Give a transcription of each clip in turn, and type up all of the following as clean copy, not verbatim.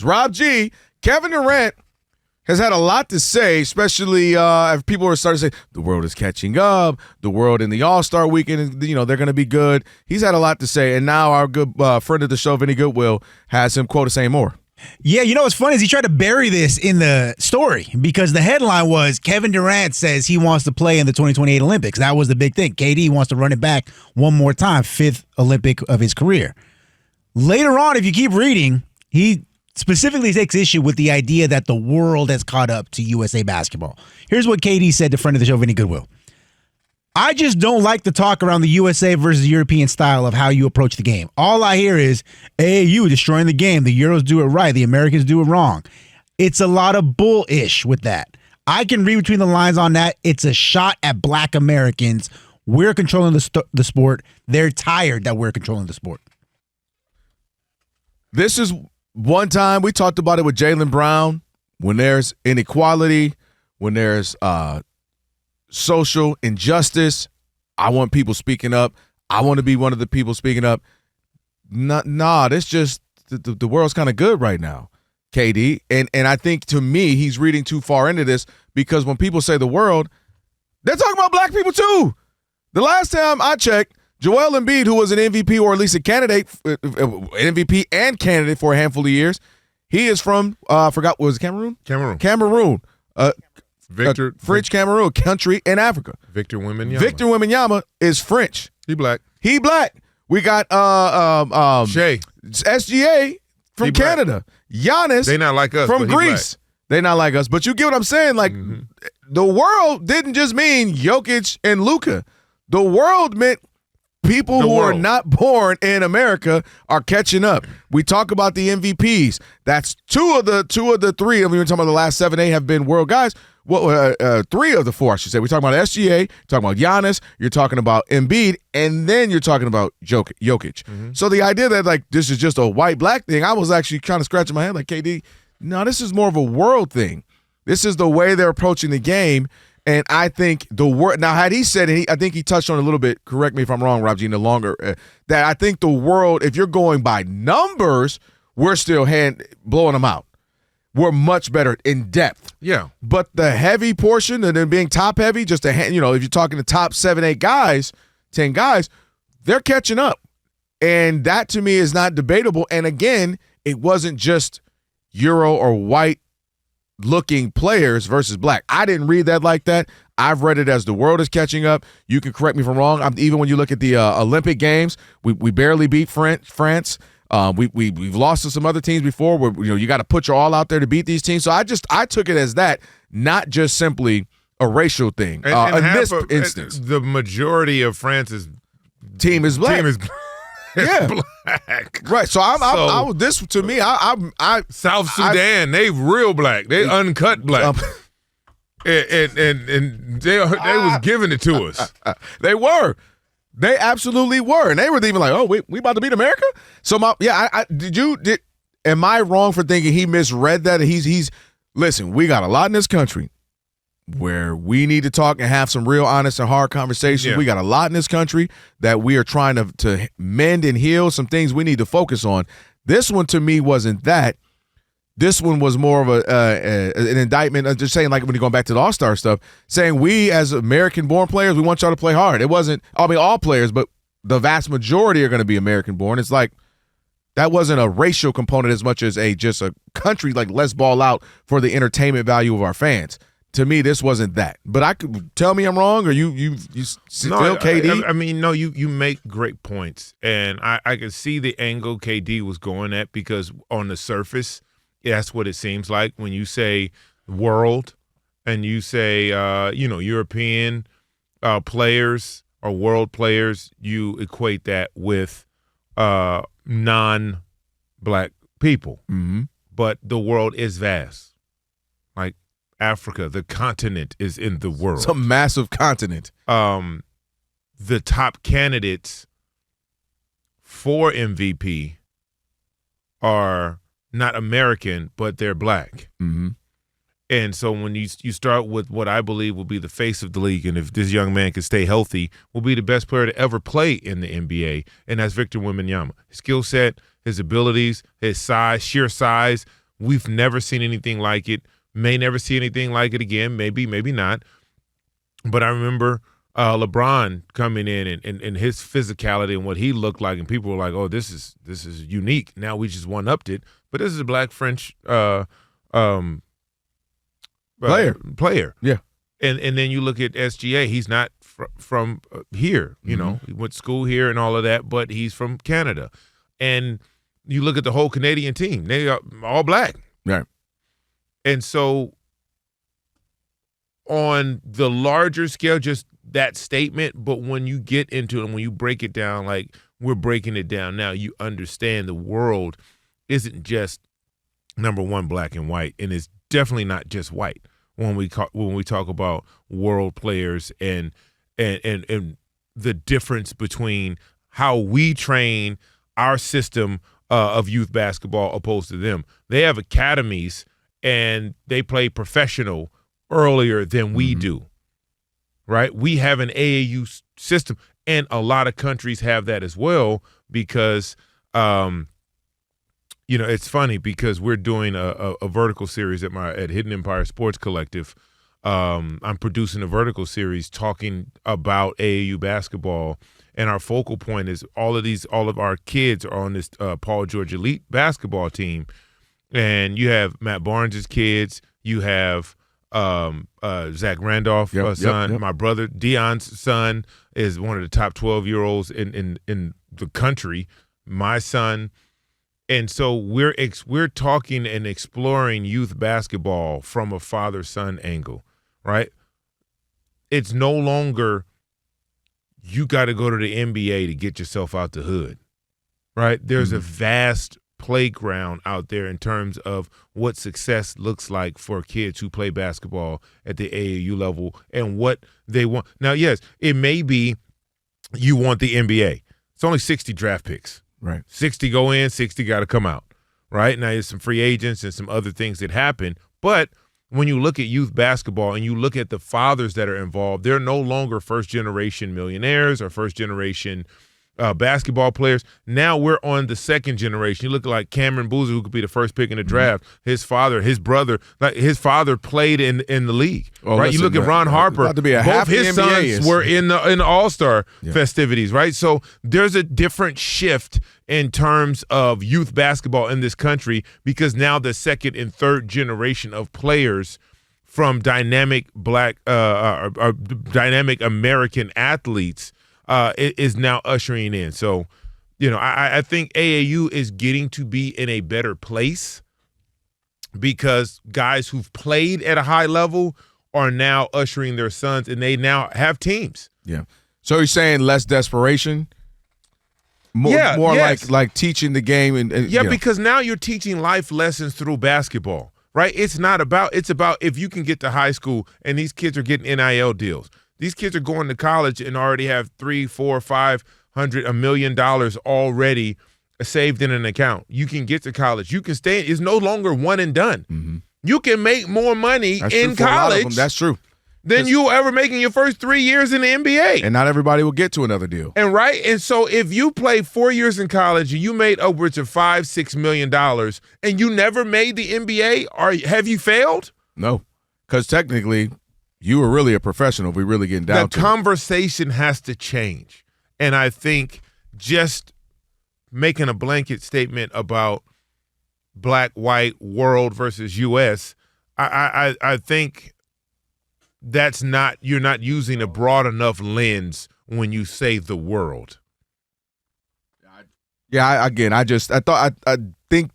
Rob G, Kevin Durant has had a lot to say, especially if people are starting to say the world is catching up, the world in the All-Star weekend, they're going to be good. He's had a lot to say, and now our good friend of the show, Vinny Goodwill, has him quoted saying more. Yeah, what's funny is he tried to bury this in the story because the headline was Kevin Durant says he wants to play in the 2028 Olympics. That was the big thing. KD wants to run it back one more time, 5th Olympic of his career. Later on, if you keep reading, he specifically takes issue with the idea that the world has caught up to USA basketball. Here's what KD said to friend of the show, Vinny Goodwill. I just don't like the talk around the USA versus European style of how you approach the game. All I hear is, AAU destroying the game. The Euros do it right. The Americans do it wrong. It's a lot of bullish with that. I can read between the lines on that. It's a shot at black Americans. We're controlling the sport. They're tired that we're controlling the sport. This is one time we talked about it with Jaylen Brown. When there's inequality, when there's social injustice, I want people speaking up. I want to be one of the people speaking up. Nah, it's just the world's kind of good right now, KD. And I think, to me, he's reading too far into this because when people say the world, they're talking about black people too. The last time I checked, Joel Embiid, who was an MVP or at least a candidate, MVP and candidate for a handful of years, he is from, I forgot, was it Cameroon? Cameroon. French Cameroon, country in Africa. Victor Wembanyama is French. He black. We got Shea. SGA from Canada. Giannis. They not like us from Greece. They not like us. But you get what I'm saying? Like, the world didn't just mean Jokic and Luka. The world meant people who are not born in America are catching up. We talk about the MVPs. That's two of the three. I mean, we're talking about the last 7, 8 have been world guys. Well, 3 of the 4, I should say. We're talking about SGA, talking about Giannis, you're talking about Embiid, and then you're talking about Jokic. So the idea that, like, this is just a white-black thing, I was actually kind of scratching my head like, KD, no, this is more of a world thing. This is the way they're approaching the game, and I think the world – now, had he said – I think he touched on it a little bit, correct me if I'm wrong, Rob G, no longer, that I think the world, if you're going by numbers, we're still blowing them out. We're much better in depth. Yeah. But the heavy portion and then being top heavy, just if you're talking the top 7, 8 guys, 10 guys, they're catching up. And that to me is not debatable. And again, it wasn't just Euro or white looking players versus black. I didn't read that like that. I've read it as the world is catching up. You can correct me if I'm wrong. Even when you look at the Olympic Games, we barely beat France. We've lost to some other teams before where you got to put your all out there to beat these teams. So I took it as that, not just simply a racial thing. In this instance, the majority of France's team is black. Black. Right. So this to me, South Sudan, they real black. They uncut black. And they was giving it to us. They were. They absolutely were, and they were even like, "Oh, we about to beat America." So am I wrong for thinking he misread that? He's listen. We got a lot in this country where we need to talk and have some real honest and hard conversations. Yeah. We got a lot in this country that we are trying to mend and heal. Some things we need to focus on. This one to me wasn't that. This one was more of an indictment of just saying, like when you're going back to the All-Star stuff, saying we as American-born players, we want y'all to play hard. It wasn't, all players, but the vast majority are going to be American-born. It's like that wasn't a racial component as much as just a country, like let's ball out for the entertainment value of our fans. To me, this wasn't that. But I could tell me I'm wrong, or you still KD? I mean, no, you make great points. And I could see the angle KD was going at because on the surface – that's what it seems like when you say world and you say, European players or world players, you equate that with non-black people. Mm-hmm. But the world is vast. Like Africa, the continent is in the world. It's a massive continent. The top candidates for MVP are not American, but they're black. Mm-hmm. And so when you start with what I believe will be the face of the league, and if this young man can stay healthy, will be the best player to ever play in the NBA, and that's Victor Wembanyama. His skill set, his abilities, his size, sheer size, We've never seen anything like it. May never see anything like it again. Maybe, maybe not. But I remember LeBron coming in and his physicality and what he looked like, and people were like, "Oh, this is unique." Now we just one-upped it. But this is a black French player. Yeah. And then you look at SGA. He's not from here. You know, he went to school here and all of that, but he's from Canada. And you look at the whole Canadian team; they are all black. Right. And so, on the larger scale, just that statement. But when you get into it and when you break it down, like we're breaking it down now, you understand the world isn't just number one black and white, and it's definitely not just white. When we talk about world players and the difference between how we train our system of youth basketball opposed to them. They have academies and they play professional earlier than we do, right? We have an AAU system, and a lot of countries have that as well because it's funny because we're doing a vertical series at Hidden Empire Sports Collective. I'm producing a vertical series talking about AAU basketball, and our focal point is all of our kids are on this Paul George Elite basketball team, and you have Matt Barnes' kids, you have Zach Randolph's son, Yep. my brother Dion's son is one of the top 12-year-olds in the country, my son. And so we're talking and exploring youth basketball from a father-son angle, right? It's no longer you got to go to the NBA to get yourself out the hood, right? There's a vast playground out there in terms of what success looks like for kids who play basketball at the AAU level and what they want. Now, yes, it may be you want the NBA. It's only 60 draft picks. Right. 60 go in, 60 got to come out, right? Now, there's some free agents and some other things that happen. But when you look at youth basketball and you look at the fathers that are involved, they're no longer first-generation millionaires or first-generation basketball players. Now we're on the second generation. You look like Cameron Boozer, who could be the first pick in the draft. His father, his brother, his father played in the league. Oh, right? listen, you look at Ron Harper. about to be a both half his the NBA sons is- were in the All-Star festivities, right? So there's a different shift in terms of youth basketball in this country because now the second and third generation of players from dynamic dynamic American athletes is now ushering in. So, I think AAU is getting to be in a better place because guys who've played at a high level are now ushering their sons, and they now have teams. Yeah. So you're saying less desperation? More yes. like teaching the game and Because now you're teaching life lessons through basketball, right? It's about if you can get to high school and these kids are getting NIL deals. These kids are going to college and already have $300,000, $400,000, $500,000, $1 million already saved in an account. You can get to college. You can stay. It's no longer one and done. Mm-hmm. You can make more money That's in true for a lot of them. college That's true. than you ever make in your first 3 years in the NBA. And not everybody will get to another deal. And so if you played 4 years in college and you made upwards of $5-6 million and you never made the NBA, have you failed? No, because technically you were really a professional if we really getting down to The conversation has to change. And I think just making a blanket statement about black, white, world versus U.S., I think you're not using a broad enough lens when you say the world. Yeah, I think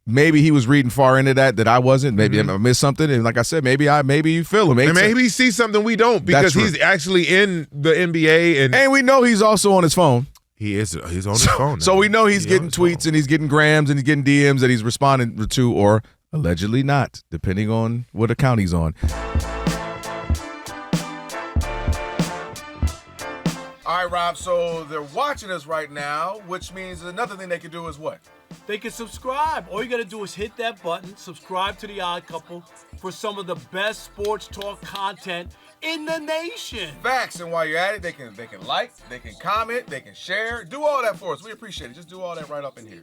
maybe he was reading far into that I wasn't. Maybe I missed something, and like I said, maybe you feel him. And maybe he sees something we don't because he's actually in the NBA, and we know he's also on his phone. He's on his phone now. So we know he's getting tweets and he's getting grams and he's getting DMs that he's responding to, or allegedly not, depending on what account he's on. All right, Rob, so they're watching us right now, which means another thing they can do is what? They can subscribe. All you got to do is hit that button, subscribe to The Odd Couple for some of the best sports talk content in the nation. Facts, and while you're at it, they can like, they can comment, they can share, do all that for us. We appreciate it. Just do all that right up in here.